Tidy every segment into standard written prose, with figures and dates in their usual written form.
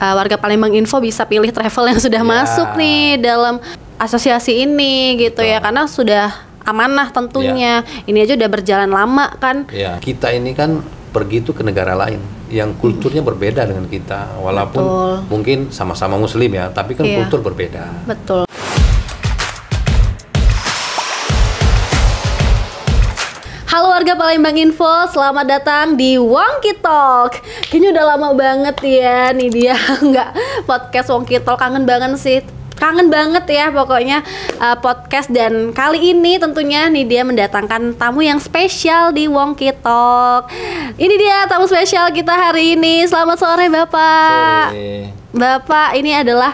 warga Palembang Info bisa pilih travel yang sudah masuk nih dalam asosiasi ini gitu ya, karena sudah amanah tentunya. Ini aja udah berjalan lama kan. Kita ini kan pergi tuh ke negara lain yang kulturnya berbeda dengan kita, walaupun mungkin sama-sama Muslim ya, tapi kan kultur berbeda. Betul. Halo warga Palembang Info, selamat datang di Wongki Talk. Kayaknya udah lama banget ya nih dia nggak podcast Wongki Talk, kangen banget sih. Kangen banget ya pokoknya podcast, dan kali ini tentunya nih dia mendatangkan tamu yang spesial di Wongki Talk. Ini dia tamu spesial kita hari ini. Selamat sore Bapak. Sore. Bapak ini adalah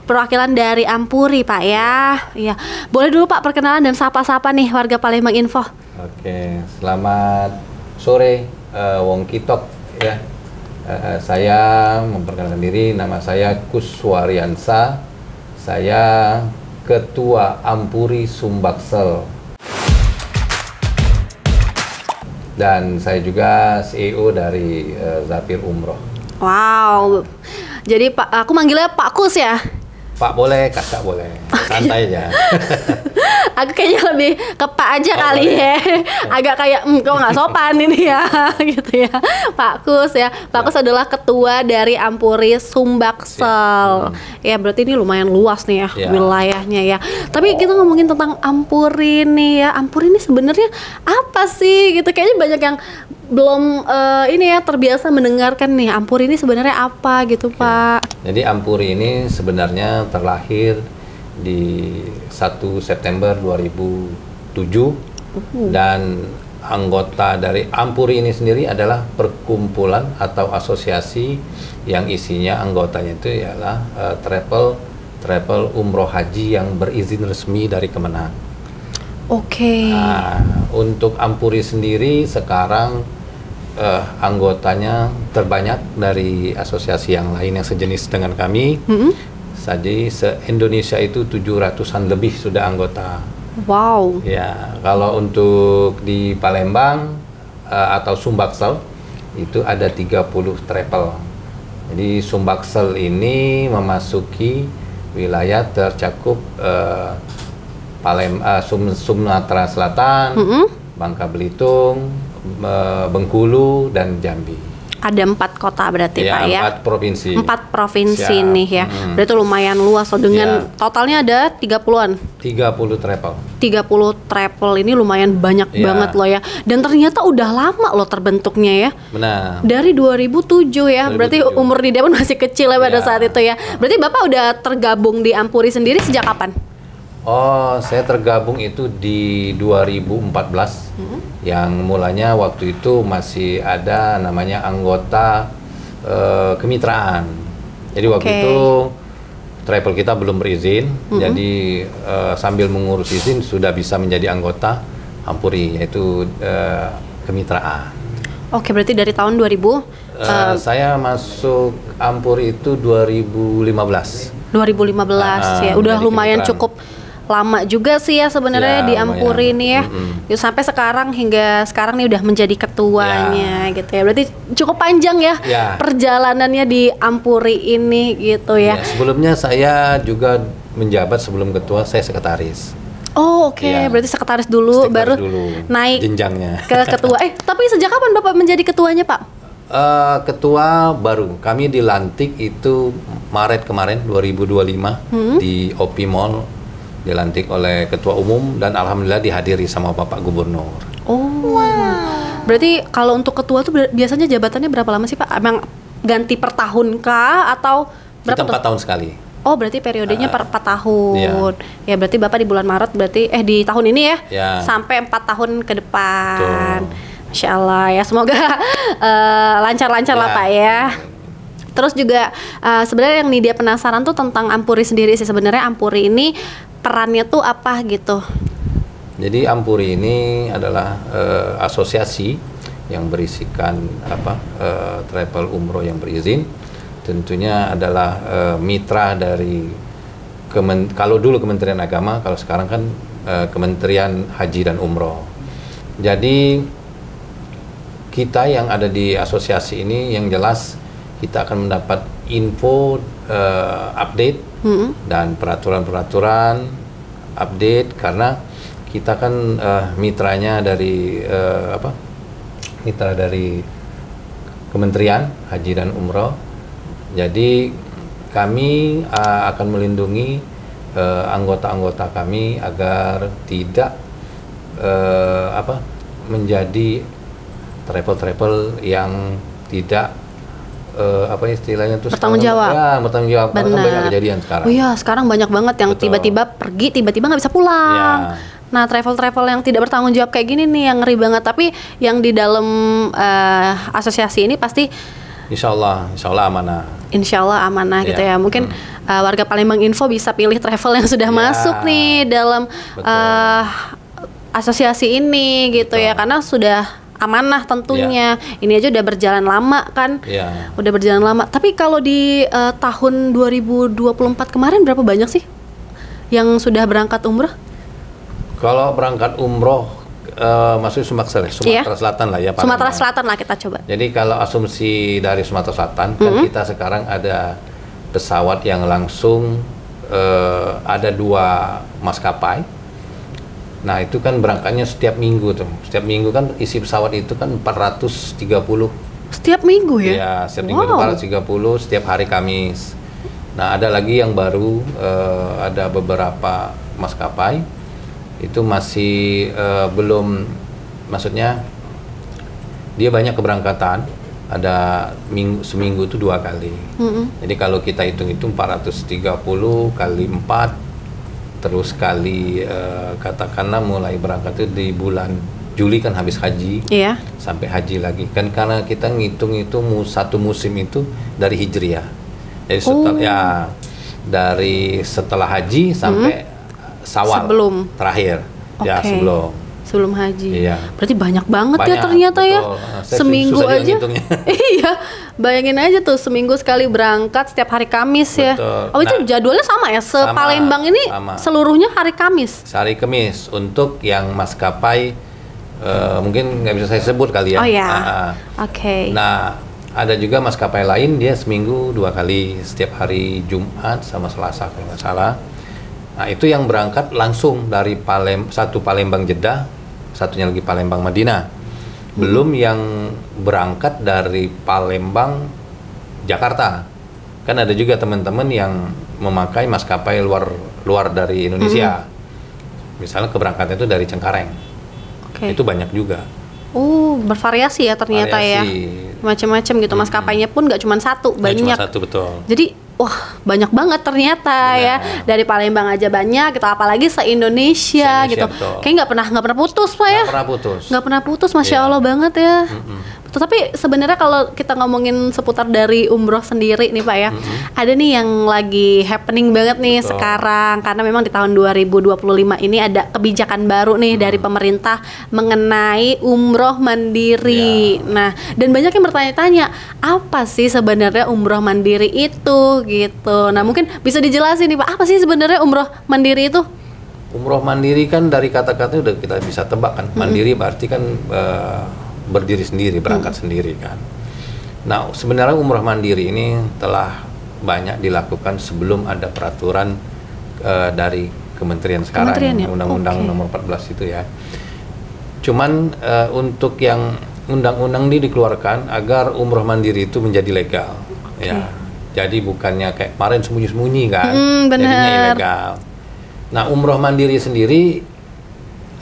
perwakilan dari Ampuri Pak ya. Iya. Boleh dulu Pak perkenalan dan sapa-sapa nih warga Palembang Info. Oke, selamat sore Wongki Talk ya. Saya memperkenalkan diri, nama saya Kuswariansa. Saya Ketua Ampuri Sumbaksel. Dan saya juga CEO dari Zafir Umroh. Wow. Jadi Pak, aku manggilnya Pak Kus ya. Pak boleh, kakak boleh. Santai aja. Aku kayaknya lebih ke Pak aja kali ya. Agak kayak kok nggak sopan ini ya gitu ya. Pak Kus ya. Pak Kus adalah ketua dari Ampuri Sumbaksel. Ya berarti ini lumayan luas nih ya wilayahnya ya. Tapi kita ngomongin tentang Ampuri nih ya. Ampuri ini sebenarnya apa sih gitu? Kayaknya banyak yang belum ini ya terbiasa mendengarkan nih Ampuri ini sebenarnya apa gitu Pak. Jadi Ampuri ini sebenarnya terlahir di 1 September 2007 dan anggota dari Ampuri ini sendiri adalah perkumpulan atau asosiasi yang isinya anggotanya itu ialah travel umroh haji yang berizin resmi dari Kemenang. Nah, untuk Ampuri sendiri sekarang anggotanya terbanyak dari asosiasi yang lain yang sejenis dengan kami. Jadi se-Indonesia itu 700-an lebih sudah anggota. Wow. Ya, kalau untuk di Palembang atau Sumbaksel itu ada 30 travel. Jadi Sumbaksel ini memasuki wilayah tercakup Sumatera Selatan, Bangka Belitung, Bengkulu, dan Jambi. Ada 4 kota berarti Pak ya? 4 provinsi. 4 provinsi nih ya. Berarti lumayan luas loh, dengan totalnya ada 30-an. 30 travel. 30 travel ini lumayan banyak banget loh ya. Dan ternyata udah lama loh terbentuknya ya. Benar. Dari 2007 ya. 2007. Berarti umur Nida pun masih kecil ya pada saat itu ya. Berarti Bapak udah tergabung di Ampuri sendiri sejak kapan? Oh, saya tergabung itu di 2014. Yang mulanya waktu itu masih ada namanya anggota kemitraan. Jadi waktu itu travel kita belum berizin. Jadi sambil mengurus izin sudah bisa menjadi anggota Ampuri, yaitu kemitraan. Oke, berarti dari tahun 2000 saya masuk Ampuri itu 2015. 2015 ya. Udah lumayan kemitraan. cukup lama juga sih ya sebenarnya di Ampuri ini ya. Sampai sekarang, hingga sekarang nih udah menjadi ketuanya gitu ya. Berarti cukup panjang ya perjalanannya di Ampuri ini gitu ya. Sebelumnya saya juga menjabat, sebelum ketua saya sekretaris. Oh berarti sekretaris dulu, baru naik jenjangnya ke ketua. Tapi sejak kapan Bapak menjadi ketuanya Pak? Ketua baru, kami dilantik itu Maret kemarin 2025 di OP Mall. Dilantik oleh ketua umum dan alhamdulillah dihadiri sama Bapak Gubernur. Berarti kalau untuk ketua tuh biasanya jabatannya berapa lama sih Pak? Emang ganti per tahun kah atau berapa? Kita 4 tahun sekali. Oh, berarti periodenya per 4 tahun. Ya berarti Bapak di bulan Maret berarti di tahun ini ya. Sampai 4 tahun ke depan. Masya Allah ya, semoga lancar-lancar lah Pak ya. Terus juga sebenarnya yang nih dia penasaran tuh tentang Ampuri sendiri sih. Sebenarnya Ampuri ini perannya tuh apa gitu? Jadi Ampuri ini adalah asosiasi yang berisikan travel umroh yang berizin. Tentunya adalah mitra dari kalau dulu Kementerian Agama, kalau sekarang kan Kementerian Haji dan Umroh. Jadi kita yang ada di asosiasi ini yang jelas kita akan mendapat info update dan peraturan-peraturan update, karena kita kan mitranya dari mitra dari Kementerian Haji dan Umroh. Jadi kami akan melindungi anggota-anggota kami agar tidak menjadi travel yang tidak istilahnya tuh bertanggung jawab. Ya, bertanggung jawab. Karena kan banyak kejadian sekarang. Oh iya, sekarang banyak banget yang tiba-tiba pergi, tiba-tiba nggak bisa pulang. Ya. Nah, travel yang tidak bertanggung jawab kayak gini nih yang ngeri banget. Tapi yang di dalam asosiasi ini pasti Insya Allah amanah. Insya Allah amanah gitu ya. Mungkin warga Palembang Info bisa pilih travel yang sudah masuk nih dalam asosiasi ini gitu ya, karena sudah amanah tentunya. Ini aja udah berjalan lama kan, udah berjalan lama. Tapi kalau di tahun 2024 kemarin berapa banyak sih yang sudah berangkat umroh? Kalau berangkat umroh masuk Sumatera Selatan lah ya. Sumatera Selatan lah kita coba. Jadi kalau asumsi dari Sumatera Selatan kan kita sekarang ada pesawat yang langsung ada 2 maskapai. Nah itu kan berangkatnya setiap minggu tuh. Setiap minggu kan isi pesawat itu kan 430. Setiap minggu ya? Iya, setiap minggu itu 430 setiap hari Kamis. Nah ada lagi yang baru, ada beberapa maskapai itu masih belum, maksudnya dia banyak keberangkatan, ada seminggu itu 2 kali. Jadi kalau kita hitung-hitung 430 kali 4, terus kali katakanlah mulai berangkat itu di bulan Juli kan habis haji, sampai haji lagi kan, karena kita ngitung itu satu musim itu dari Hijriah. Jadi dari setelah haji sampai Sawal terakhir. Ya sebelum haji. Iya. Berarti banyak banget ya ternyata ya. Seminggu aja. Iya. Bayangin aja tuh seminggu sekali berangkat setiap hari Kamis ya. Oh itu jadwalnya sama ya? Palembang ini seluruhnya hari Kamis. Hari Kamis untuk yang maskapai mungkin nggak bisa saya sebut kali ya. Oh ya. Nah ada juga maskapai lain dia seminggu 2 kali, setiap hari Jumat sama Selasa kalau nggak salah. Nah itu yang berangkat langsung dari satu Palembang Jeddah, satunya lagi Palembang Madinah. Belum yang berangkat dari Palembang Jakarta. Kan ada juga teman-teman yang memakai maskapai luar dari Indonesia. Misalnya keberangkatan itu dari Cengkareng. Itu banyak juga. Bervariasi ya ternyata ya. Macam-macam gitu. Maskapainya pun nggak cuma satu, banyak. Cuma satu, betul. Jadi wah banyak banget ternyata ya, dari Palembang aja banyak gitu, apalagi se-Indonesia gitu. Kayak nggak pernah putus Pak ya. Nggak pernah putus, Masya Allah banget ya. Tapi sebenarnya kalau kita ngomongin seputar dari umroh sendiri nih Pak ya, ada nih yang lagi happening banget nih sekarang, karena memang di tahun 2025 ini ada kebijakan baru nih dari pemerintah mengenai umroh mandiri. Nah, dan banyak yang bertanya-tanya, apa sih sebenarnya umroh mandiri itu gitu. Nah, mungkin bisa dijelasin nih Pak, apa sih sebenarnya umroh mandiri itu? Umroh mandiri kan dari kata-katanya udah kita bisa tebak kan. Mandiri berarti kan berdiri sendiri, berangkat sendiri kan. Nah, sebenarnya umroh mandiri ini telah banyak dilakukan sebelum ada peraturan dari Kementerian sekarang, Undang-Undang Nomor 14 itu ya. Cuman untuk yang undang-undang ini dikeluarkan agar umroh mandiri itu menjadi legal, ya. Jadi bukannya kayak kemarin sembunyi-sembunyi kan, jadinya ilegal. Nah, umroh mandiri sendiri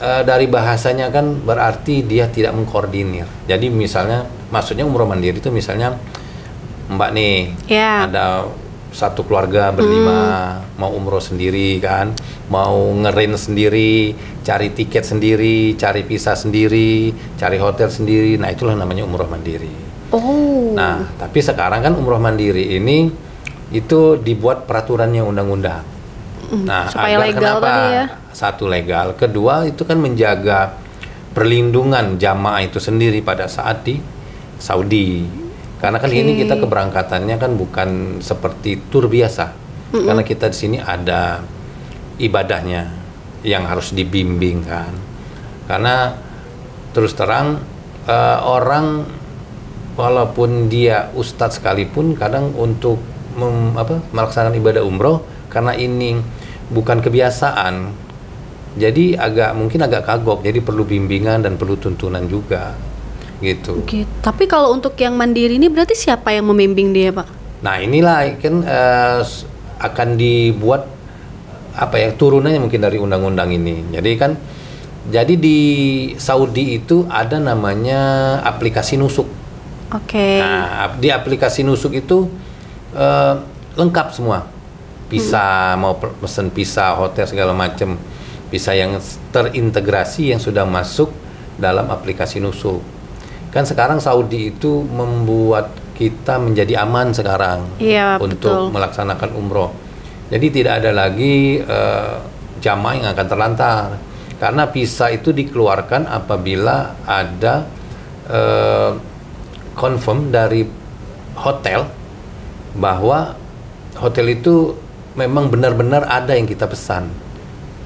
dari bahasanya kan berarti dia tidak mengkoordinir. Jadi misalnya, maksudnya umroh mandiri itu misalnya Mbak nih, ada satu keluarga berlima mau umroh sendiri kan, mau ngerin sendiri, cari tiket sendiri, cari visa sendiri, cari hotel sendiri. Nah itulah namanya umroh mandiri. Nah tapi sekarang kan umroh mandiri ini itu dibuat peraturannya undang-undang. Nah supaya legal kenapa? Tadi ya. Satu legal, kedua itu kan menjaga perlindungan jamaah itu sendiri pada saat di Saudi. Karena kan ini kita keberangkatannya kan bukan seperti tur biasa. Karena kita di sini ada ibadahnya yang harus dibimbing kan. Karena terus terang orang walaupun dia ustadz sekalipun kadang untuk melaksanakan ibadah umroh karena ini bukan kebiasaan. Jadi mungkin agak kagok. Jadi perlu bimbingan dan perlu tuntunan juga. Gitu. Oke. Tapi kalau untuk yang mandiri ini berarti siapa yang membimbing dia, Pak? Nah, inilah kan akan dibuat turunannya mungkin dari undang-undang ini. Jadi di Saudi itu ada namanya aplikasi nusuk. Oke. Nah, di aplikasi nusuk itu lengkap semua. Visa, mau pesen visa, hotel segala macam. Visa yang terintegrasi yang sudah masuk dalam aplikasi nusuk. Kan sekarang Saudi itu membuat kita menjadi aman sekarang untuk melaksanakan umroh. Jadi tidak ada lagi jamaah yang akan terlantar. Karena visa itu dikeluarkan apabila ada confirm dari hotel bahwa hotel itu memang benar-benar ada yang kita pesan.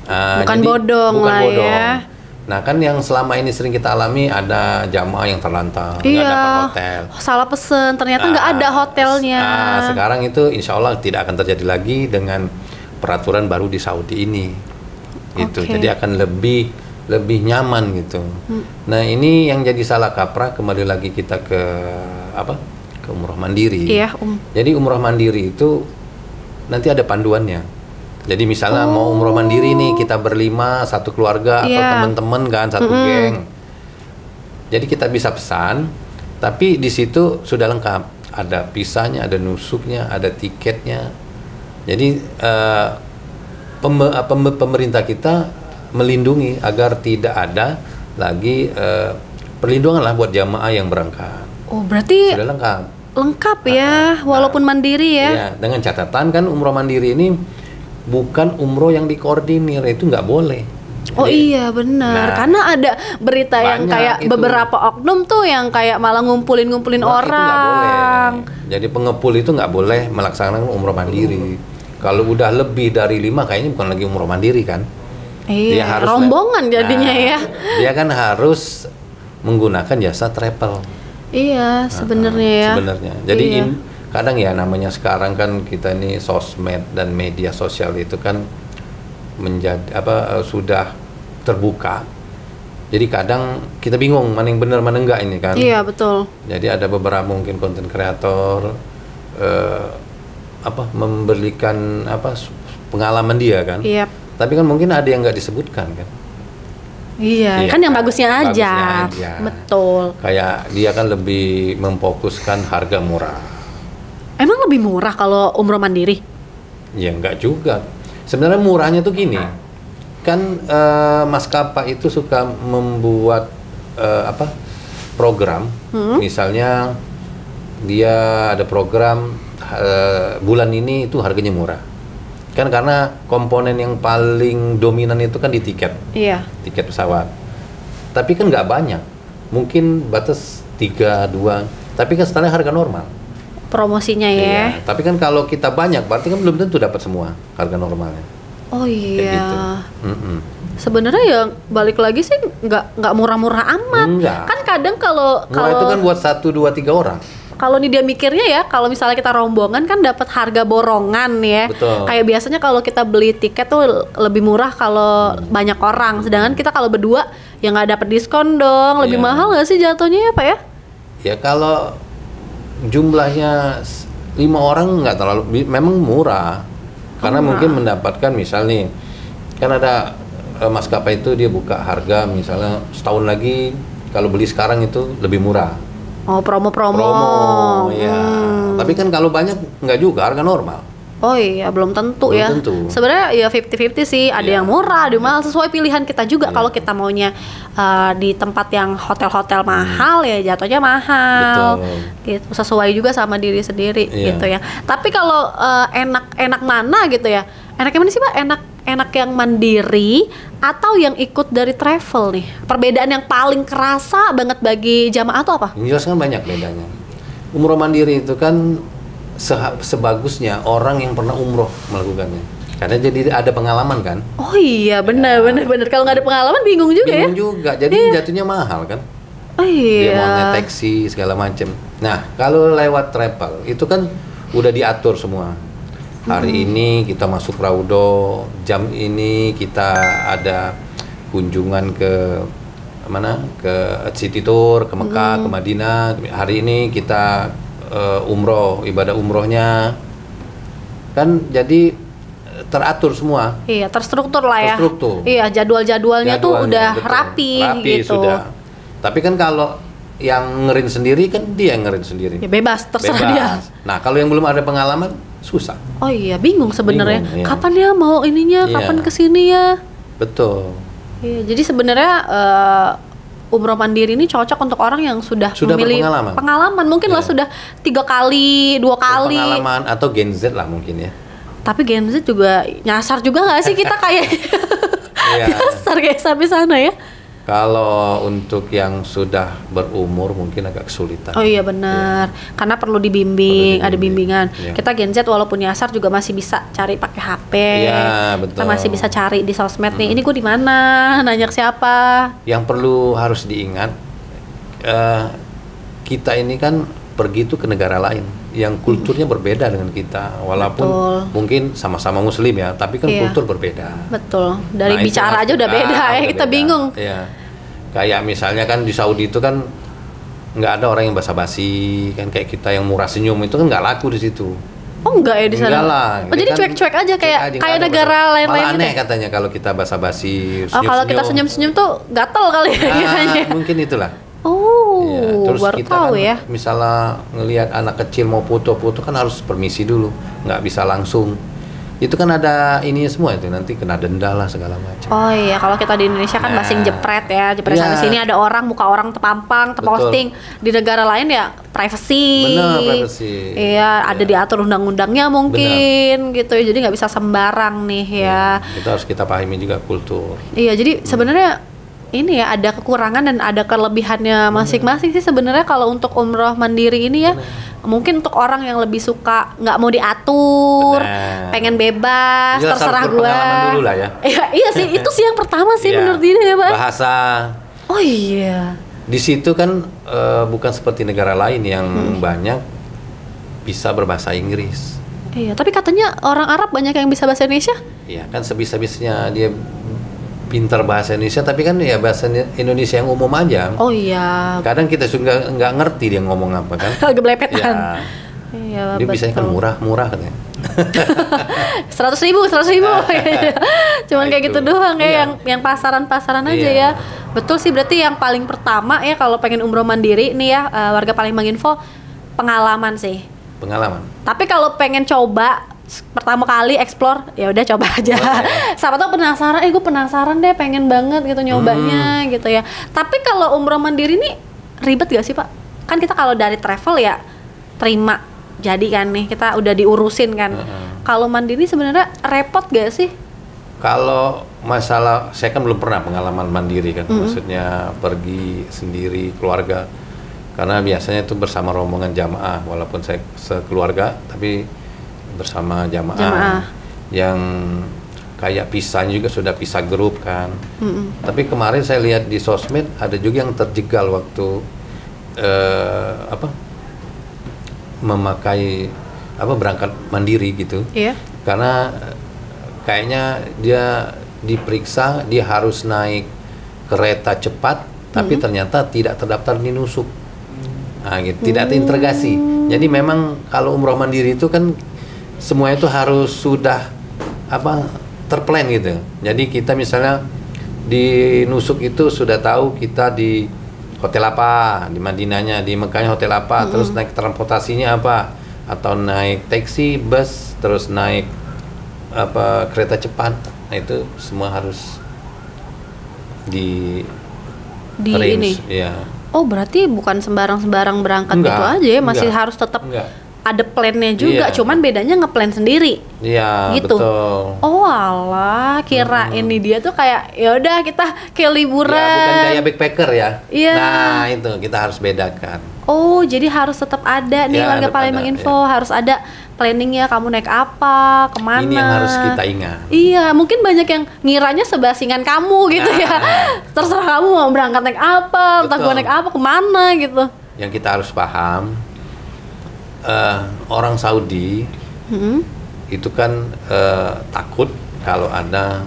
Bukan bodong lah ya. Nah kan yang selama ini sering kita alami ada jamaah yang terlantar, nggak dapat hotel. Salah pesen, ternyata nggak ada hotelnya. Sekarang itu insya Allah tidak akan terjadi lagi dengan peraturan baru di Saudi ini. Gitu. Jadi akan lebih nyaman gitu. Nah ini yang jadi salah kaprah, kembali lagi kita ke umroh mandiri. Jadi umroh mandiri itu nanti ada panduannya. Jadi misalnya mau umroh mandiri nih, kita berlima, satu keluarga atau teman-teman kan, satu geng. Jadi kita bisa pesan, tapi di situ sudah lengkap. Ada visanya, ada nusuknya, ada tiketnya. Jadi pemerintah kita melindungi agar tidak ada lagi perlindungan lah buat jamaah yang berangkat. Oh berarti sudah lengkap. Lengkap ya, walaupun mandiri ya. Iya, dengan catatan kan umroh mandiri ini bukan umroh yang dikoordinir, itu nggak boleh. Oh iya benar, karena ada berita yang kayak itu. Beberapa oknum tuh yang kayak malah ngumpulin orang. Itu nggak boleh. Jadi pengepul itu nggak boleh melaksanakan umroh mandiri. Kalau udah lebih dari 5 kayaknya bukan lagi umroh mandiri kan. Dia harus rombongan jadinya ya. Dia kan harus menggunakan jasa travel. Iya sebenarnya ya. Sebenarnya. Jadi kadang ya namanya sekarang kan kita ini sosmed dan media sosial itu kan menjadi sudah terbuka. Jadi kadang kita bingung mana yang benar mana enggak ini kan. Iya betul. Jadi ada beberapa mungkin konten kreator memberikan pengalaman dia kan. Iya. Tapi kan mungkin ada yang nggak disebutkan kan. Iya, kan yang bagusnya aja. Betul. Kayak dia kan lebih memfokuskan harga murah. Emang lebih murah kalau umroh mandiri? Ya enggak juga. Sebenarnya murahnya tuh gini. Kan maskapai itu suka membuat program. Misalnya dia ada program bulan ini itu harganya murah. Kan karena komponen yang paling dominan itu kan di tiket. Iya. Tiket pesawat. Tapi kan nggak banyak. Mungkin batas 3, 2. Tapi kan setelahnya harga normal. Promosinya ya. Iya. Tapi kan kalau kita banyak, berarti kan belum tentu dapat semua harga normalnya. Oh iya. Gitu. Sebenarnya ya balik lagi sih nggak murah-murah amat. Enggak. Kan kadang kalau itu kan buat 1, 2, 3 orang. Kalau nih dia mikirnya ya, kalau misalnya kita rombongan kan dapat harga borongan ya. Betul. Kayak biasanya kalau kita beli tiket tuh lebih murah kalau banyak orang. Sedangkan kita kalau berdua ya nggak dapat diskon dong. Lebih mahal nggak sih jatuhnya ya Pak ya? Ya kalau jumlahnya 5 orang nggak terlalu, memang murah. Karena mungkin mendapatkan misal nih, kan ada maskapai itu dia buka harga misalnya setahun lagi kalau beli sekarang itu lebih murah. Oh promo-promo. Ya. Tapi kan kalau banyak nggak juga harga normal. Oh iya belum tentu ya. Sebenarnya ya 50-50 sih. Ada yang murah, ada yang mahal. Sesuai pilihan kita juga. Kalau kita maunya di tempat yang hotel-hotel mahal ya jatuhnya mahal. Betul. Gitu. Sesuai juga sama diri sendiri gitu ya. Tapi kalau enak mana gitu ya? Enaknya mana sih Pak? Enak yang mandiri atau yang ikut dari travel nih? Perbedaan yang paling kerasa banget bagi jamaah itu apa? Yang jelas kan banyak bedanya. Umroh mandiri itu kan sebagusnya orang yang pernah umroh melakukannya. Karena jadi ada pengalaman kan? Oh iya benar. Kalau nggak ada pengalaman bingung juga ya? Bingung juga. Jadi jatuhnya mahal kan? Oh iya. Dia mau naik taksi segala macam. Nah kalau lewat travel itu kan udah diatur semua. Hari ini kita masuk Raudo, jam ini kita ada kunjungan ke mana? Ke City Tour, ke Mekah, ke Madinah. Hari ini kita umroh, ibadah umrohnya. Kan jadi teratur semua. Iya, terstruktur lah ya. Terstruktur. Iya, jadwal-jadwalnya tuh udah betul. rapi gitu. Sudah. Tapi kan kalau yang ngerin sendiri kan dia yang ngerin sendiri. Ya bebas, terserah dia. Nah, kalau yang belum ada pengalaman susah. Oh iya, bingung sebenarnya. Bingung, iya. Kapan ya mau ininya? Iya. Kapan kesini ya? Betul. Iya, jadi sebenarnya umroh mandiri ini cocok untuk orang yang sudah memilih pengalaman. Mungkin lah sudah 3 kali, 2 kali. Pengalaman atau Gen Z lah mungkin ya. Tapi Gen Z juga nyasar juga nggak sih kita kayak nyasar kayak sampai sana ya? Kalau untuk yang sudah berumur mungkin agak kesulitan. Oh iya benar, karena perlu dibimbing, ada bimbingan. Ya. Kita Gen Z walaupun nyasar juga masih bisa cari pakai HP. Iya betul. Kita masih bisa cari di sosmed nih. Ini gue di mana? Nanya ke siapa? Yang perlu harus diingat, kita ini kan pergi itu ke negara lain yang kulturnya berbeda dengan kita, walaupun mungkin sama-sama Muslim ya, tapi kan kultur berbeda. Betul. Dari bicara aja udah beda ya, kita bingung. Iya. Kayak misalnya kan di Saudi itu kan nggak ada orang yang basa-basi, kan kayak kita yang murah senyum itu kan nggak laku di situ. Oh enggak ya di sana? Enggak lah. Oh jadi cuek-cuek aja kayak negara lain-lain gitu. Aneh gitu? Katanya kalau kita basa-basi. Oh kalau kita senyum-senyum tuh gatel kali ya? Mungkin itulah. Oh, ya, terus baru kita tahu kan ya. Misalnya ngelihat anak kecil mau foto-foto kan harus permisi dulu, nggak bisa langsung. Itu kan ada ininya semua itu, nanti kena denda lah segala macam. Oh iya, kalau kita di Indonesia kan basing jepret ya, jepret sana sini ada orang, muka orang terpampang, terposting. Di negara lain ya privacy. Benar, privacy. Iya, ada diatur undang-undangnya mungkin gitu ya, jadi nggak bisa sembarang nih ya. Itu harus kita pahami juga kultur. Iya, jadi sebenarnya ini ya ada kekurangan dan ada kelebihannya masing-masing sih sebenarnya kalau untuk umroh mandiri ini ya. Mungkin untuk orang yang lebih suka nggak mau diatur, pengen bebas, jelas terserah gue. Pengalaman dulu lah ya. Iya sih, itu sih yang pertama sih menurut dia ya Pak. Bahasa. Oh iya. Di situ kan bukan seperti negara lain yang banyak bisa berbahasa Inggris. Iya, tapi katanya orang Arab banyak yang bisa bahasa Indonesia. Iya, kan sebisa-bisanya dia pintar bahasa Indonesia, tapi kan ya bahasa Indonesia yang umum aja. Oh iya. Kadang kita juga nggak ngerti dia ngomong apa kan. Geblepetan. Ya. Iya, dia biasanya kan murah katanya. 100.000. Cuman kayak gitu doang ya, yang pasaran-pasaran aja ya. Betul sih, berarti yang paling pertama ya kalau pengen umroh mandiri nih ya, warga Palembang Info, pengalaman sih. Pengalaman. Tapi kalau pengen coba pertama kali explore, ya udah coba aja. Siapa tau penasaran, gue penasaran deh, pengen banget gitu nyobanya gitu ya. Tapi kalau umroh mandiri nih ribet gak sih Pak? Kan kita kalau dari travel ya terima jadi kan nih, kita udah diurusin kan. Kalau mandiri sebenarnya repot gak sih? Kalau masalah, saya kan belum pernah pengalaman mandiri kan, maksudnya pergi sendiri keluarga. Karena biasanya itu bersama rombongan jamaah, walaupun saya sekeluarga, tapi bersama jamaah yang kayak pisahnya juga sudah pisah grup kan. Tapi kemarin saya lihat di sosmed ada juga yang terjegal waktu memakai berangkat mandiri gitu. Karena kayaknya dia diperiksa, dia harus naik kereta cepat, tapi ternyata tidak terdaftar di nusuk. Nah, gitu, tidak terintegrasi. Jadi memang kalau umroh mandiri itu kan semuanya itu harus sudah terplan gitu. Jadi kita misalnya di nusuk itu sudah tahu kita di hotel apa, di Madinahnya, di Mekahnya hotel apa, terus naik transportasinya apa, atau naik taksi, bus, terus naik kereta cepat. Nah itu semua harus di arrange. Ini. Ya. Oh berarti bukan sembarang-sembarang berangkat gitu aja ya, masih harus tetap ada plannya juga, cuman bedanya ngeplan sendiri. Iya, gitu. Betul. Oh alah, kira ini dia tuh kayak ya udah kita kayak liburan. Ya, bukan kayak backpacker ya. Iya. Nah, itu kita harus bedakan. Oh, jadi harus tetap ada nih warga Palembang Info, harus ada planningnya, kamu naik apa, kemana. Ini yang harus kita ingat. Iya, mungkin banyak yang ngiranya sebasingan kamu gitu ya. Terserah kamu mau berangkat naik apa, entah gue naik apa, kemana gitu. Yang kita harus paham, orang Saudi Mm-mm. itu kan takut kalau ada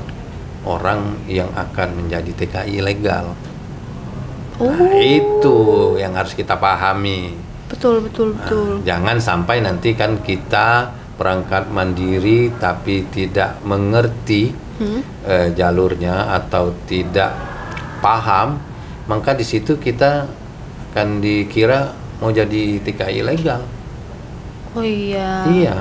orang yang akan menjadi TKI ilegal. Nah, itu yang harus kita pahami. Betul, betul, betul. Jangan sampai nanti kan kita berangkat mandiri tapi tidak mengerti jalurnya atau tidak paham, maka di situ kita akan dikira mau jadi TKI ilegal. Oh iya. Iya.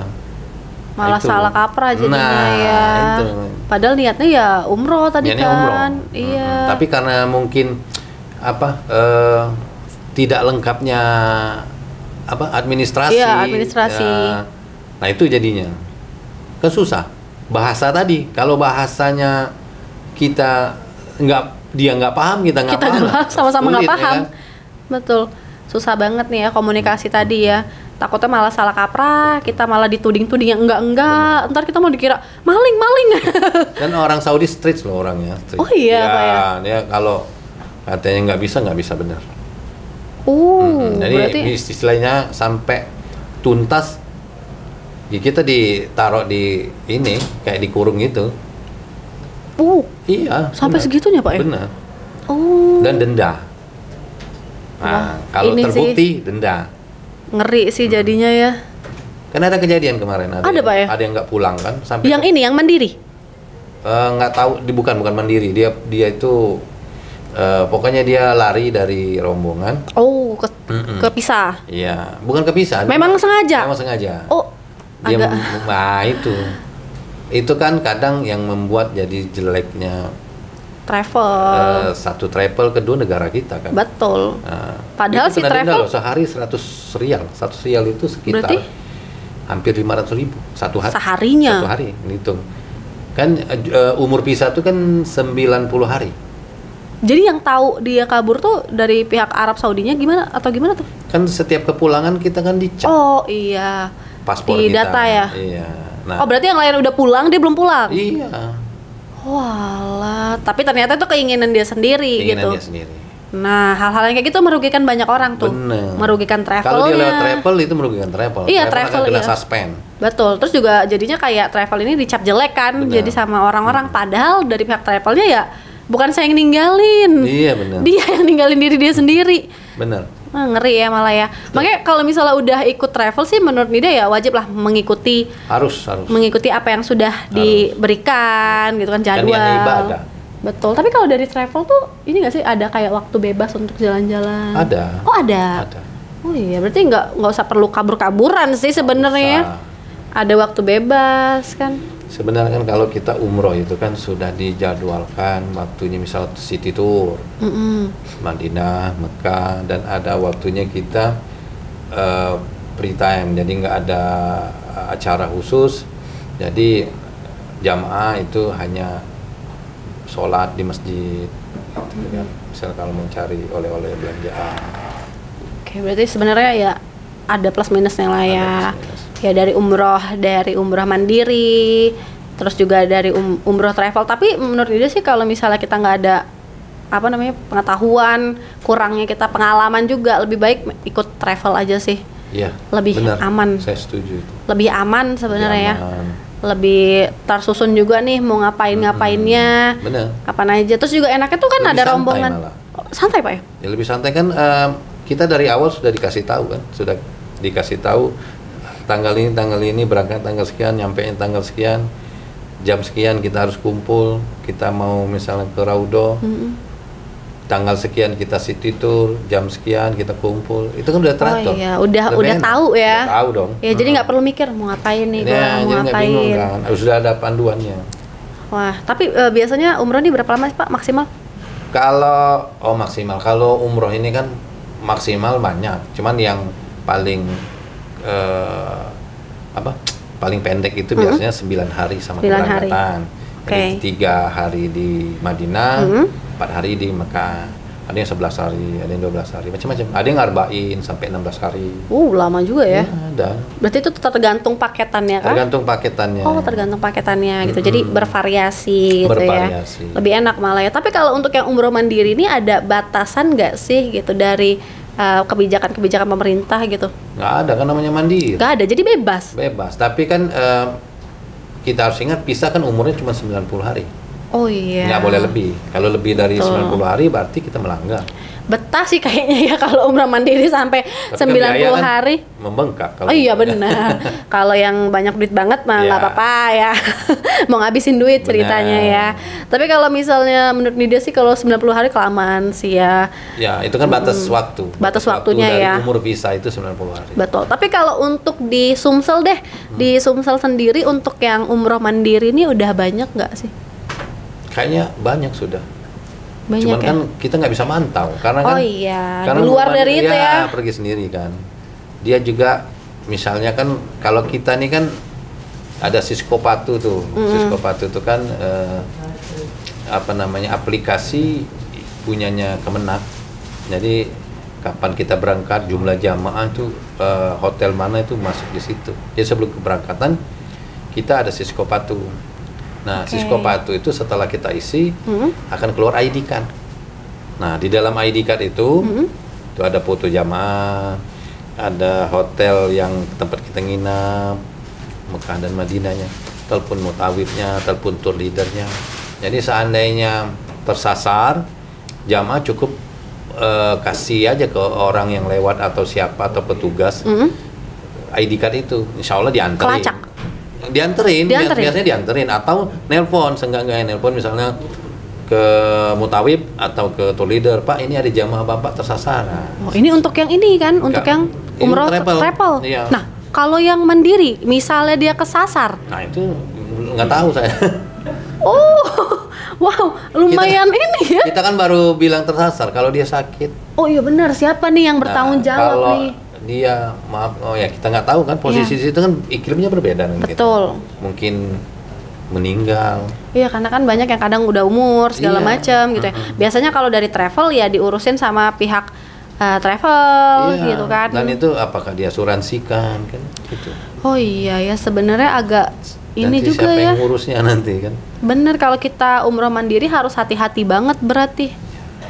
Malah Itu. salah kaprah jadinya Nah, ya. itu. Padahal niatnya ya umroh tadi Niatnya kan. umroh. Iya. Tapi karena mungkin tidak lengkapnya administrasi. Iya, administrasi. Nah itu jadinya kan susah. Bahasa tadi, kalau bahasanya dia nggak paham, kita nggak paham. Sama-sama nggak Sulit, ya paham. kan? Betul. Susah banget nih ya komunikasi tadi ya. Takutnya malah salah kaprah, kita malah dituding-tuding yang enggak. Ntar kita mau dikira maling. Dan orang Saudi strict loh orangnya. Strict. Oh iya, Pak ya? Dia kalau katanya nggak bisa benar. Jadi berarti istilahnya sampai tuntas, ya kita ditaruh di ini kayak dikurung gitu. Iya. sampai benar. segitunya Pak ya? Benar. Oh, Dan denda. Nah, kalau ini terbukti denda. ngeri sih jadinya ya. Kan ada kejadian kemarin. Ada, Pak, ya? Ada yang nggak pulang kan? Sampai Yang ini, yang mandiri? nggak tahu, bukan mandiri. Dia itu pokoknya dia lari dari rombongan. Oh, kepisah. Iya, bukan kepisah. Memang sengaja? Memang sengaja. Oh, Dia agak. nah itu kan kadang yang membuat jadi jeleknya Travel. satu travel, kedua negara kita kan. Betul. Nah, Padahal itu si kena denda travel loh, sehari 100 rial. 100 rial itu sekitar Berarti? hampir 500.000 satu hari. Seharinya? Satu hari, hitung. Kan umur visa itu kan 90 hari. Jadi yang tahu dia kabur tuh dari pihak Arab Saudinya gimana atau gimana tuh? Kan setiap kepulangan kita kan dicek Oh iya. paspor Di kita. data ya? Iya. Nah, Oh berarti yang lain udah pulang, dia belum pulang? iya. Walah, tapi ternyata itu keinginan dia sendiri Keinginan gitu. dia sendiri. Nah, hal-hal yang kayak gitu merugikan banyak orang tuh. Bener. Merugikan travelnya. Kalau dia lewat travel itu merugikan travel. Iya, travel travel, akan kena iya. suspend. Betul. Terus juga jadinya kayak travel ini dicap jelek kan, Bener. jadi sama orang-orang. Padahal dari pihak travelnya ya bukan saya yang ninggalin. Iya, bener. Dia yang ninggalin diri dia sendiri. Bener. Nah, ngeri ya malah ya. Makanya kalau misalnya udah ikut travel sih menurut Nida ya wajib lah mengikuti Harus. apa yang sudah diberikan gitu kan, Kan jadwal. niatnya ibadah. Betul. Tapi kalau dari travel tuh ini nggak sih ada kayak waktu bebas untuk jalan-jalan? Ada. Oh ada. Ada. Oh iya, berarti nggak usah perlu kabur-kaburan sih sebenarnya. Usah. Ada waktu bebas kan? Sebenarnya kan kalau kita umroh itu kan sudah dijadwalkan waktunya, misal city tour, Madinah, Mekah, dan ada waktunya kita free time, jadi nggak ada acara khusus, jadi jamaah itu hanya sholat di masjid, gitu kan. Misal kalau mau cari oleh-oleh belanjaan. Oke, berarti sebenarnya ya ada plus minusnya lah ya. Ada plus minus. Ya dari umroh mandiri, terus juga dari umroh travel. Tapi menurut dia sih kalau misalnya kita nggak ada pengetahuan, kurangnya kita pengalaman juga, lebih baik ikut travel aja sih. Iya. Lebih benar. aman. Saya setuju itu. Lebih aman sebenarnya ya. Lebih aman. Lebih tersusun juga nih mau ngapainnya. Benar. Kapan aja. Terus juga enaknya tuh kan Lebih ada santai rombongan. malah. Oh, santai Pak ya? Ya lebih santai kan, kita dari awal sudah dikasih tahu kan, sudah dikasih tahu tanggal ini berangkat tanggal sekian, nyampein tanggal sekian, jam sekian kita harus kumpul, kita mau misalnya ke Raudo, tanggal sekian kita city tour, jam sekian kita kumpul, itu kan udah teratur. Oh iya, udah Lebih enak. tahu ya. Udah tahu dong. Ya jadi nggak perlu mikir mau ngapain nih, Ya, gua mau jadi nggak bingung ngapain. kan, sudah ada panduannya. Wah, tapi biasanya umroh ini berapa lama sih Pak maksimal? Kalau maksimal, kalau umroh ini kan maksimal banyak, cuman yang paling paling pendek itu biasanya 9 hari sama 9 hari. keberangkatan. Jadi 3 hari di Madinah, 4 hari di Mekah. Ada yang 11 hari, ada yang 12 hari, macam-macam. Ada yang ngarba'in sampai 16 hari. Lama juga ya. Ada. Berarti itu tergantung paketannya kan? Tergantung paketannya. Oh, tergantung paketannya gitu. Jadi bervariasi gitu Bervariasi. ya. Lebih enak malah ya. Tapi kalau untuk yang umroh mandiri ini ada batasan nggak sih gitu dari kebijakan-kebijakan pemerintah gitu? Nggak ada kan namanya mandiri. Nggak ada, jadi bebas. Bebas. Tapi kan kita harus ingat visa kan umurnya cuma 90 hari. Oh iya. Nggak boleh lebih. Kalau lebih dari 90 hari berarti kita melanggar. Betah sih kayaknya ya kalau umrah mandiri sampai Tapi 90 kan biaya kan hari. membengkak. Oh iya benar. Kalau yang banyak duit banget mah nggak apa-apa ya. Mau ngabisin duit ceritanya ya. Tapi kalau misalnya menurut Nida sih kalau 90 hari kelamaan sih ya. Ya, itu kan batas waktu. Batas waktunya dari ya. Umur visa itu 90 hari. Betul. Tapi kalau untuk di Sumsel deh, di Sumsel sendiri untuk yang umroh mandiri ini udah banyak nggak sih? Kayaknya banyak sudah. Banyak Cuman ya? kan kita nggak bisa mantau karena kan. Oh iya. Karena Di luar dari itu ya. pergi sendiri kan. Dia juga misalnya kan kalau kita nih kan ada Siskopatu tuh. Siskopatu itu kan apa namanya aplikasi punyanya Kemenak. Jadi kapan kita berangkat, jumlah jamaah itu hotel mana itu masuk di situ. Jadi sebelum keberangkatan kita ada Siskopatu. Nah, Siskopatu itu setelah kita isi akan keluar ID card. Nah, di dalam ID card itu ada foto jamaah, ada hotel yang tempat kita nginap, Mekah dan Madinahnya, telepon mutawibnya, telepon tour leadernya. Jadi seandainya tersasar, jamaah cukup kasih aja ke orang yang lewat atau siapa atau petugas ID card itu, insya Allah diantarin. Kelacak. Dianterin, biasanya dianterin atau nelpon, seenggak-enggaknya nelpon misalnya ke mutawib atau ke tour leader, Pak ini ada jamaah Bapak tersasar. Oh, ini untuk yang ini kan, untuk yang umroh travel. Iya. Nah, kalau yang mandiri, misalnya dia kesasar. Nah itu nggak tahu saya. Oh, wow, lumayan ini ya. Kita kan baru bilang tersasar kalau dia sakit. Oh iya benar, siapa nih yang bertanggung jawab kalau nih? Dia kita nggak tahu kan posisi situ kan iklimnya berbeda dengan Betul. kita. Mungkin meninggal. Iya, karena kan banyak yang kadang udah umur segala macam gitu ya. Biasanya kalau dari travel ya diurusin sama pihak travel gitu kan. Dan itu apakah diasuransikan kan gitu. Oh iya ya, sebenarnya agak ini nanti juga siapa ya. yang ngurusnya nanti kan. Bener, kalau kita umroh mandiri harus hati-hati banget berarti.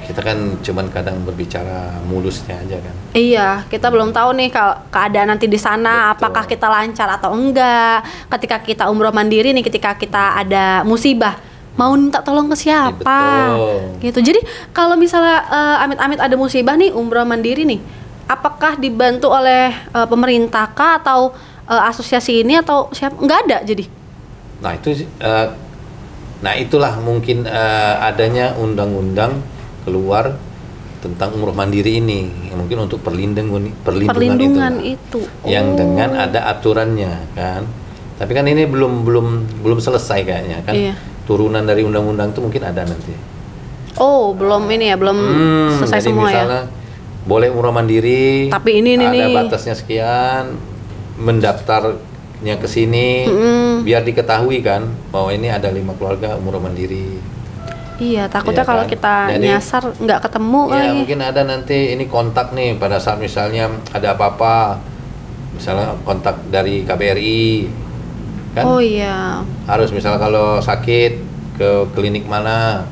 Kita kan cuman kadang berbicara mulusnya aja kan. Iya, kita belum tahu nih kalau keadaan nanti di sana. Betul. Apakah kita lancar atau enggak. Ketika kita umroh mandiri nih, ketika kita ada musibah, mau minta tolong ke siapa? Gitu. Jadi kalau misalnya amit-amit ada musibah nih umroh mandiri nih, apakah dibantu oleh pemerintah kah atau asosiasi ini atau siapa? Enggak ada jadi. Nah itu itulah mungkin adanya undang-undang keluar tentang umroh mandiri ini mungkin untuk perlindungan itu. Yang dengan ada aturannya kan. Tapi kan ini belum selesai kayaknya kan. Iya. Turunan dari undang-undang itu mungkin ada nanti. Oh, belum ini ya, belum selesai jadi semua misalnya, ya. Boleh umroh mandiri. Tapi ini ada batasnya sekian, mendaftarnya ke sini biar diketahui kan bahwa ini ada 5 keluarga umroh mandiri. Iya, takutnya kan? kalau kita nyasar nggak ketemu lagi. lagi. Mungkin ada nanti ini kontak nih pada saat misalnya ada apa-apa, misalnya kontak dari KBRI, kan? Oh iya. Harus misalnya kalau sakit ke klinik mana.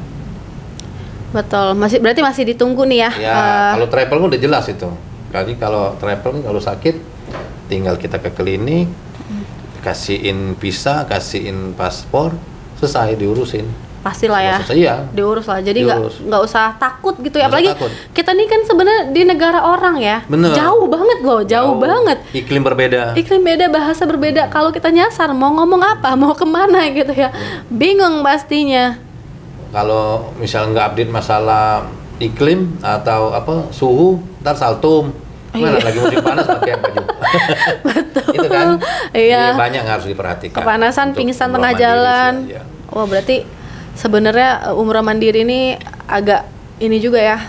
Betul, berarti masih ditunggu nih ya. Ya, kalau travel kan udah jelas itu. Jadi kalau travel kalau sakit, tinggal kita ke klinik, kasihin visa, kasihin paspor, selesai diurusin. Pastilah ya, diurus lah. Jadi nggak usah takut gitu ya. Apalagi kita nih kan sebenarnya di negara orang ya. Bener. Jauh banget loh, jauh banget. Iklim berbeda. Iklim beda, bahasa berbeda. Kalau kita nyasar mau ngomong apa, mau kemana gitu ya, bingung pastinya. Kalau misalnya nggak update masalah iklim atau apa suhu, ntar saltum. Mana lagi musim panas pakai baju. Betul. Itu kan. Iya. Banyak yang harus diperhatikan. Kepanasan, pingsan tengah jalan. Ya. Wah, berarti sebenarnya umroh mandiri ini agak ini juga ya.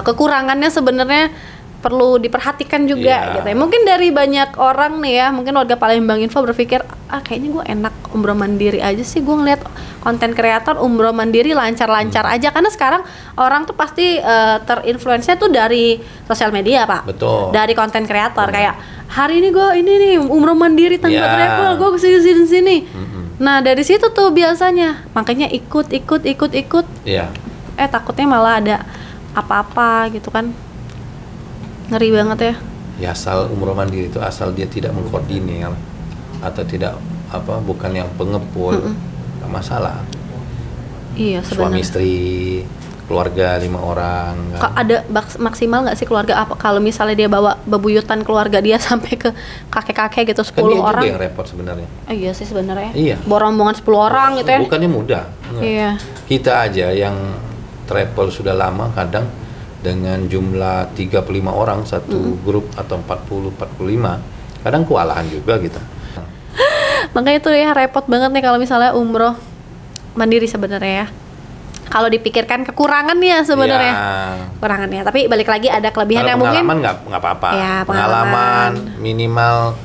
Kekurangannya sebenarnya perlu diperhatikan juga gitu ya. Mungkin dari banyak orang nih ya, mungkin warga Palembang Info berpikir, kayaknya gue enak umroh mandiri aja sih. Gue ngeliat konten kreator umroh mandiri lancar-lancar aja, karena sekarang orang tuh pasti terinfluence-nya tuh dari sosial media, Pak. Betul. Dari konten kreator kayak hari ini gue ini nih umroh mandiri tanpa travel, gue kesini-sini. Nah dari situ tuh biasanya makanya ikut. Iya. Takutnya malah ada apa-apa gitu kan. Ngeri banget ya. Ya asal umroh mandiri itu asal dia tidak mengkoordinir atau tidak bukan yang pengepul, nggak masalah. Iya Suami sebenarnya. istri, keluarga 5 orang. Kan? Ada maksimal nggak sih keluarga apa? Kalau misalnya dia bawa bebuyutan keluarga dia sampai ke kakek-kakek gitu 10 Kan dia orang. juga yang repot sebenarnya. Iya sih sebenarnya. Iya. Bawa rombongan 10 orang gitu ya. Bukannya mudah. Enggak. Iya. Kita aja yang travel sudah lama kadang dengan jumlah 35 orang satu grup atau 40 45 kadang kewalahan juga kita. Makanya itu ya repot banget nih kalau misalnya umroh mandiri sebenarnya ya. Kalau dipikirkan kekurangannya sebenarnya. Ya, Kekurangannya. Tapi balik lagi ada kelebihan kalau yang mungkin. pengalaman nggak apa-apa. Ya, pengalaman minimal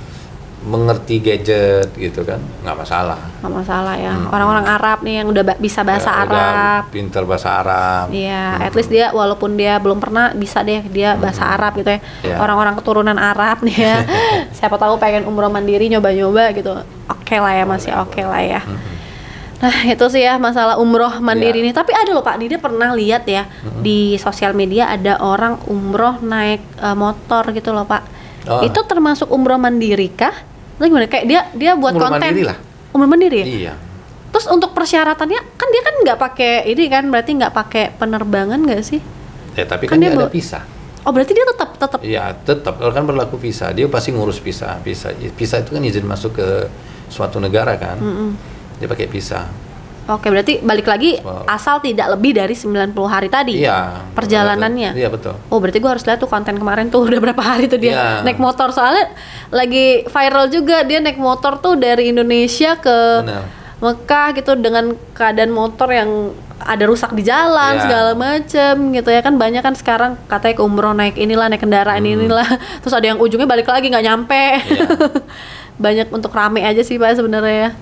mengerti gadget gitu kan nggak masalah. Nggak masalah ya. Orang-orang Arab nih yang udah bisa bahasa Ya, Arab. udah pinter bahasa Arab. Iya, at least dia walaupun dia belum pernah bisa deh dia bahasa Arab gitu ya. Ya. Orang-orang keturunan Arab nih ya. Siapa tahu pengen umroh mandiri nyoba-nyoba gitu. Oke lah ya, masih oke lah ya. Nah, itu sih ya masalah umroh mandiri Ya. nih. Tapi ada loh Pak, dia pernah lihat ya di sosial media ada orang umroh naik motor gitu loh Pak. Oh. Itu termasuk umroh mandiri kah? Atau gimana? Kayak dia buat Umroh konten. mandiri lah. Umroh mandiri ya? Iya. Terus untuk persyaratannya kan dia kan nggak pakai ini kan, berarti nggak pakai penerbangan nggak sih? Ya tapi Kan kan dia dia ada bawa- visa. Oh berarti dia tetap Iya tetap kan berlaku visa. Dia pasti ngurus visa. Visa itu kan izin masuk ke suatu negara kan. Dia pakai visa. Oke, berarti balik lagi Wow. asal tidak lebih dari 90 hari tadi. Iya. Perjalanannya. Iya betul. Oh, berarti gua harus lihat tuh konten kemarin tuh udah berapa hari tuh dia Iya. naik motor, soalnya lagi viral juga dia naik motor tuh dari Indonesia ke Benar. Mekah gitu dengan keadaan motor yang ada rusak di jalan Iya. segala macem gitu ya kan, banyak kan sekarang katanya ke umroh naik inilah, naik kendaraan inilah, terus ada yang ujungnya balik lagi nggak nyampe. Iya. Banyak untuk rame aja sih Pak sebenarnya.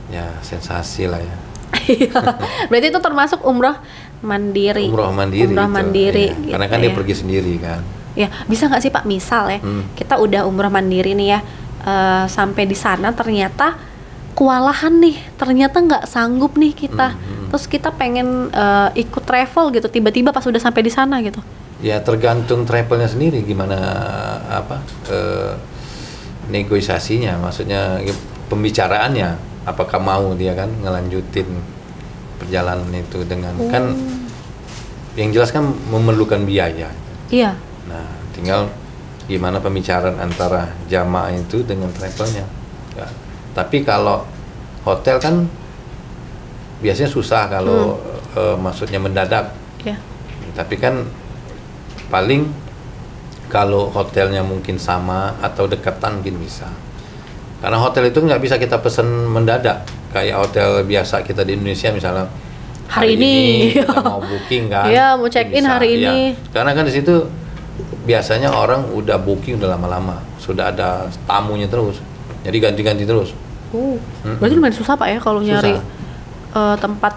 Ya sensasi lah ya. Iya. Berarti itu termasuk umroh mandiri. Umroh mandiri. Umroh itu. mandiri. Iya. gitu Karena kan ya. dia pergi sendiri kan. Ya, bisa nggak sih Pak misal ya kita udah umroh mandiri nih ya, sampai di sana ternyata kewalahan nih, ternyata nggak sanggup nih kita, terus kita pengen ikut travel gitu, tiba-tiba pas udah sampai di sana gitu. Ya tergantung travelnya sendiri gimana negosiasinya, maksudnya pembicaraannya, apakah mau dia kan ngelanjutin perjalanan itu dengan kan yang jelas kan memerlukan biaya. Iya. Nah, tinggal gimana pembicaraan antara jamaah itu dengan travelnya. Ya. Tapi kalau hotel kan biasanya susah kalau maksudnya mendadak. Iya. Tapi kan paling kalau hotelnya mungkin sama atau dekatan mungkin bisa. Karena hotel itu nggak bisa kita pesen mendadak. Kayak hotel biasa kita di Indonesia misalnya. Hari ini. kita mau booking kan. Iya, mau check in bisa, hari iya. ini. Karena kan di situ biasanya orang udah booking udah lama-lama. Sudah ada tamunya terus. Jadi ganti-ganti terus. Berarti lumayan susah Pak ya kalau Susah. nyari tempat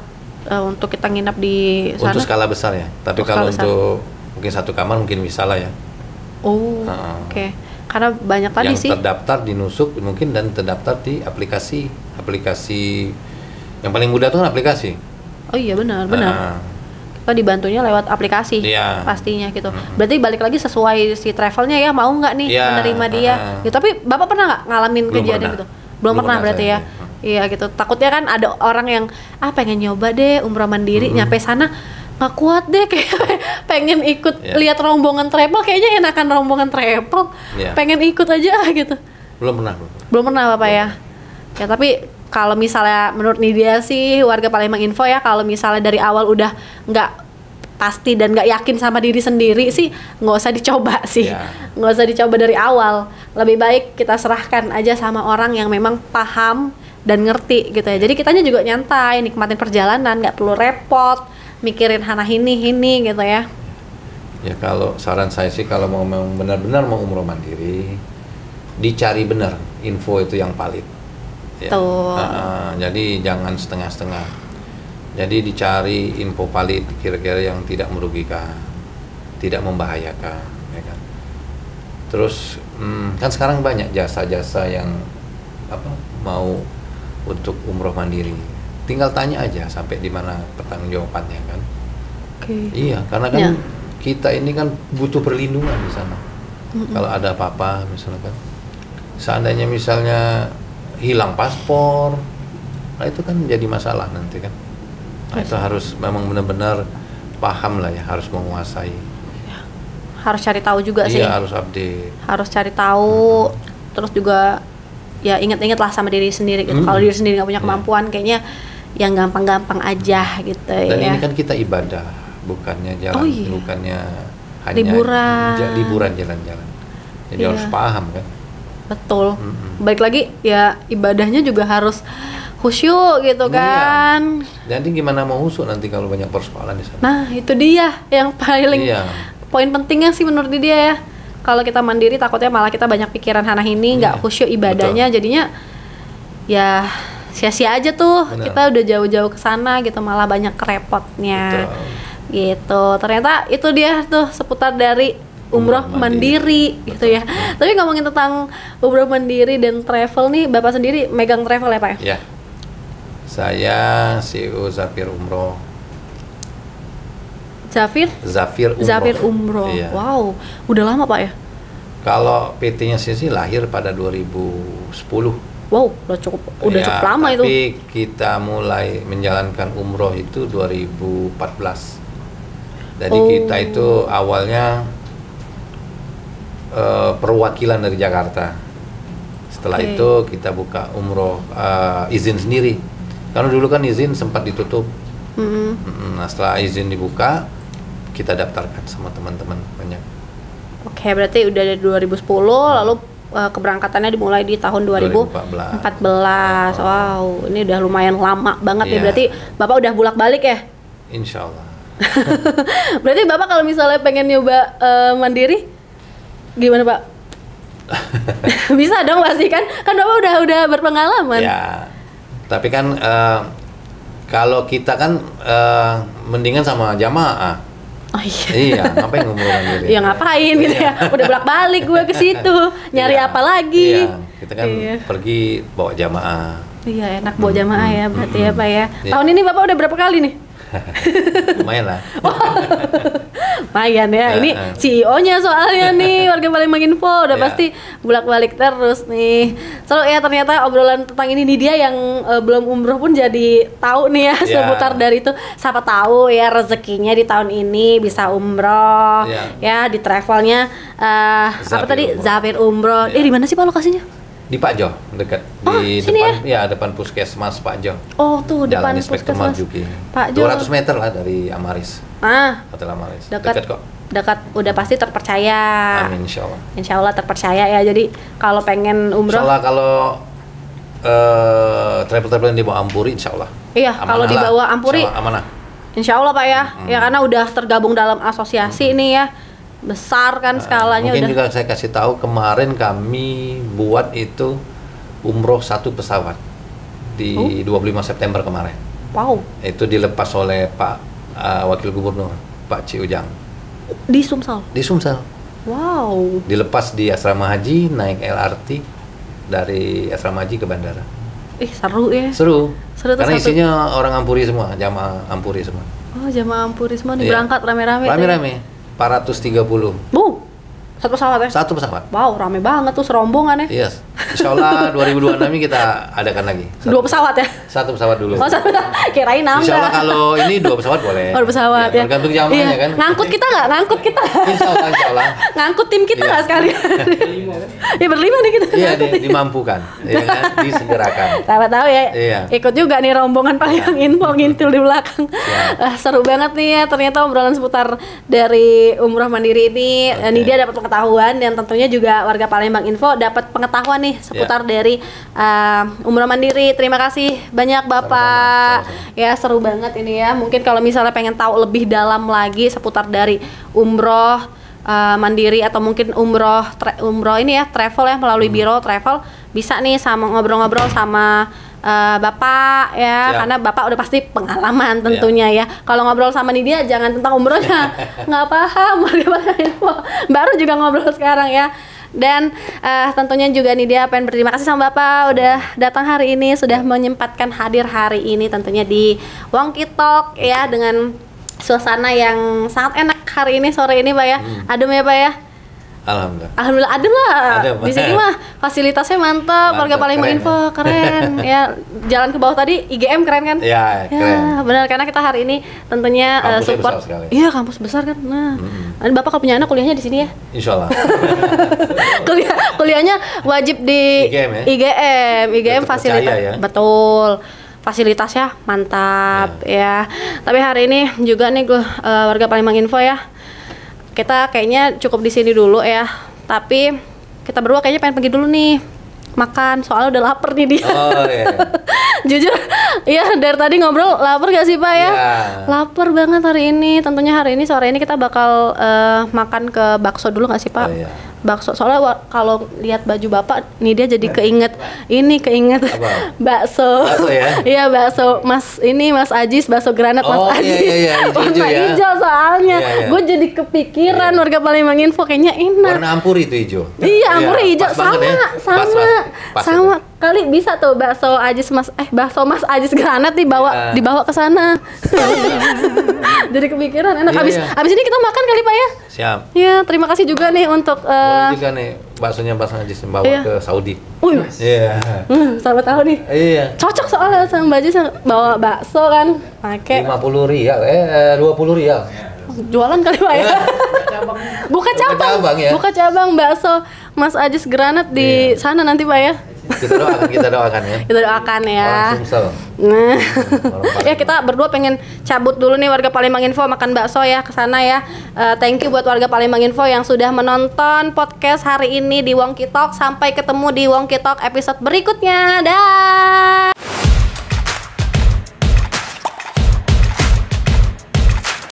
untuk kita nginap di sana. Untuk skala besar ya. Tapi Untuk kalau skala besar. untuk mungkin satu kamar mungkin bisa lah ya. Oh, oke. Karena banyak tadi Yang sih. terdaftar di Nusuk mungkin dan terdaftar di aplikasi yang paling mudah itu kan aplikasi. Oh iya benar. Kita dibantunya lewat aplikasi Iya. pastinya gitu. Berarti balik lagi sesuai si travelnya ya, mau nggak nih Iya, menerima dia. Ya, tapi Bapak pernah nggak ngalamin Belum kejadian pernah. gitu? Belum pernah berarti saya. ya. Iya gitu. Takutnya kan ada orang yang pengen nyoba deh umroh mandiri, nyampe sana nggak kuat deh kayak pengen ikut Iya. lihat rombongan travel, kayaknya enakan rombongan travel. Iya. Pengen ikut aja gitu. Belum pernah. Belum pernah Bapak ya. Ya tapi kalau misalnya menurut Nidia sih warga Palembang Info ya, kalau misalnya dari awal udah nggak pasti dan nggak yakin sama diri sendiri sih nggak usah dicoba sih. Ya. Nggak usah dicoba dari awal. Lebih baik kita serahkan aja sama orang yang memang paham dan ngerti gitu ya. Jadi kitanya juga nyantai nikmatin perjalanan, nggak perlu repot mikirin hana ini gitu ya. Ya kalau saran saya sih kalau mau benar-benar mau umroh mandiri, dicari benar info itu yang valid. Ya. Betul. Jadi jangan setengah-setengah. Jadi dicari info valid kira-kira yang tidak merugikan, tidak membahayakan, ya kan. Terus kan sekarang banyak jasa-jasa yang mau untuk umroh mandiri. Tinggal tanya aja sampai di mana pertanggungjawabannya kan. Oke. Iya, karena kan Ya. kita ini kan butuh perlindungan di sana. Kalau ada apa-apa misalkan, seandainya misalnya hilang paspor, nah itu kan jadi masalah nanti kan. Nah itu harus memang benar-benar paham lah ya, harus menguasai. Harus cari tahu juga sih. Iya, harus update. Harus cari tahu, terus juga ya ingat-ingat lah sama diri sendiri gitu. Kalau diri sendiri nggak punya kemampuan, kayaknya yang gampang-gampang aja gitu. Dan ya. ini kan kita ibadah, bukannya jalan, bukannya hanya liburan jalan-jalan. Jadi harus paham kan. Betul. Baik lagi ya, ibadahnya juga harus khusyuk gitu kan. Jadi gimana mau khusyuk nanti kalau banyak persoalan di sana. Nah itu dia yang paling poin pentingnya sih menurut dia ya. Kalau kita mandiri takutnya malah kita banyak pikiran sana ini, nggak khusyuk ibadahnya. Betul. Jadinya ya sia-sia aja tuh. Bener. Kita udah jauh-jauh ke sana gitu, malah banyak repotnya. Betul. Gitu. Ternyata itu dia tuh seputar dari umroh mandiri gitu ya. Tapi ngomongin tentang umroh mandiri dan travel nih, Bapak sendiri megang travel ya Pak ya? Iya. Saya CEO Zafir Umroh. Zafir Umroh. Iya. Wow, udah lama Pak ya? Kalau PT-nya sih lahir pada 2010. Wow, udah cukup lama itu. Tapi kita mulai menjalankan umroh itu 2014. Jadi kita itu awalnya perwakilan dari Jakarta. Setelah itu kita buka umroh izin sendiri. Karena dulu kan izin sempat ditutup. Nah setelah izin dibuka, kita daftarkan sama teman-teman banyak. Oke, berarti udah dari 2010, lalu keberangkatannya dimulai di tahun 2014. Wow, ini udah lumayan lama banget ya. Berarti Bapak udah bolak-balik ya? Insya Allah. Berarti Bapak kalau misalnya pengen nyoba mandiri, gimana Pak? Bisa dong pasti kan Bapak udah berpengalaman. Ya, tapi kan kalau kita kan mendingan sama jamaah. Oh iya. Iya, ngapain ngomong mandiri? Ya ngapain gitu ya. Udah bolak-balik gue ke situ. Nyari apa lagi? Iya, kita kan pergi bawa jamaah. Iya, enak bawa jamaah ya berarti ya Pak ya. Tahun ini Bapak udah berapa kali nih? Lumayan lah. Lumayan ya. Ini CEO-nya soalnya nih, warga Palembang Info udah pasti bolak-balik terus nih. Seru ya ternyata obrolan tentang ini nih, dia yang belum umroh pun jadi tahu nih ya seputar dari itu. Siapa tahu ya rezekinya di tahun ini bisa umroh. Ya di travelnya apa tadi Zafir Umroh. Di mana sih Pak lokasinya? Di Pak Jo, dekat di depan depan Puskesmas Pak Jo. Oh, tuh depan Puskesmas Pak Jo. 200 meter lah dari Amaris. Hotel Amaris. Dekat kok. Dekat, udah pasti terpercaya. Amin, insyaallah. Insyaallah terpercaya ya. Jadi kalau pengen umroh. Insyaallah kalau travel yang dibawa Ampuri, insyaallah. Iya, kalau dibawa Ampuri. Amanah. Insyaallah Pak ya. Ya karena udah tergabung dalam asosiasi ini ya. Besar kan skalanya. Mungkin udah. Juga saya kasih tahu kemarin kami buat itu umroh 1 pesawat di 25 September kemarin. Wow. Itu dilepas oleh Pak Wakil Gubernur Pak Ci Ujang. Di Sumsel. Di Sumsel. Wow. Dilepas di asrama haji, naik LRT dari asrama haji ke bandara. Seru ya. Seru karena isinya orang Ampuri semua, jamaah Ampuri semua. Oh, jamaah Ampuri semua nih berangkat rame-rame. Rame-rame. 430. Satu pesawat ya? Satu pesawat. Wow, rame banget tuh serombongan ya. Yes. Insyaallah 2026 ini kita adakan lagi. 2 pesawat ya? 1 pesawat dulu. Oh, kirain nambah. Insyaallah kalau ini 2 pesawat boleh. 2 pesawat ya. Tergantung zamannya kan. Ngangkut kita nggak? Ngangkut kita. Insyaallah. Ngangkut tim kita nggak sekali? Ya berlima nih kita. Iya, dimampukan. Ya kan? Disegerakan. Siapa tahu ya. Ikut juga nih rombongan Palembang Info ngintil di belakang. Seru banget nih ya ternyata obrolan seputar dari umroh mandiri ini. Nidia dapat pengetahuan dan tentunya juga warga Palembang Info dapat pengetahuan nih seputar dari umroh mandiri. Terima kasih banyak Bapak. Sama-sama. Ya seru banget ini ya. Mungkin kalau misalnya pengen tahu lebih dalam lagi seputar dari umroh mandiri atau mungkin umroh ini ya travel ya melalui biro travel, bisa nih sama ngobrol-ngobrol sama Bapak ya. Karena Bapak udah pasti pengalaman tentunya ya. Kalau ngobrol sama Nidia jangan tentang umrohnya nggak paham, baru juga ngobrol sekarang ya. Dan tentunya juga Nidia pengen berterima kasih sama Bapak udah datang hari ini, sudah menyempatkan hadir hari ini tentunya di Wongki Talk ya, dengan suasana yang sangat enak hari ini, sore ini Pak ya. Adem ya Pak ya. Alhamdulillah ada lah. Di sini mah fasilitasnya mantap. Warga Palembang keren, Info keren. Ya, jalan ke bawah tadi IGM keren kan? Ya, keren. Ya, benar karena kita hari ini tentunya Kampusnya support. besar sekali. Iya, kampus besar kan. Nah, Bapak kalau punya anak kuliahnya di sini ya? Insya Allah. Kuliahnya wajib di IGM ya? IGM fasilitas ya? betul. Fasilitasnya mantap ya. Tapi hari ini juga nih gue warga Palembang Info ya. Kita kayaknya cukup di sini dulu ya. Tapi kita berdua kayaknya pengen pergi dulu nih makan, soalnya udah lapar nih dia. Oh iya. Jujur, ya dari tadi ngobrol lapar gak sih Pak ya? Lapar banget hari ini. Tentunya hari ini sore ini kita bakal makan ke bakso dulu gak sih Pak? Oh, iya. Bakso, soalnya kalau lihat baju Bapak nih dia jadi keinget Apa? bakso. Bakso ya? Iya bakso Mas Ajis, bakso granat Mas Ajis. Iya, Warna ya. hijau soalnya. Iya. Gue jadi kepikiran warga Palembang Info kayaknya enak. Warna ampuri itu hijau. Iya, ampuri hijau pas banget ya. Pas sama. Kali bisa tuh bakso Mas Ajis granat dibawa ke sana. Jadi kepikiran enak. Abis ini kita makan kali Pak ya? Siap. Ya, terima kasih juga nih untuk Boleh juga nih baksonya Mas Ajis bawa ke Saudi. Iya. Sahabat tahu nih. Iya. Cocok soalnya sama baju bawa bakso kan. Pakai 50 rial, 20 rial. jualan kali Pak ya. Buka cabang ya. Buka cabang bakso Mas Ajis granat di sana nanti Pak ya. Kita doakan ya. Kita doakan ya. Orang Sumsel. Nah, ya kita berdua pengen cabut dulu nih warga Palembang Info makan bakso ya ke sana ya. Thank you buat warga Palembang Info yang sudah menonton podcast hari ini di Wongki Talk. Sampai ketemu di Wongki Talk episode berikutnya. Dah.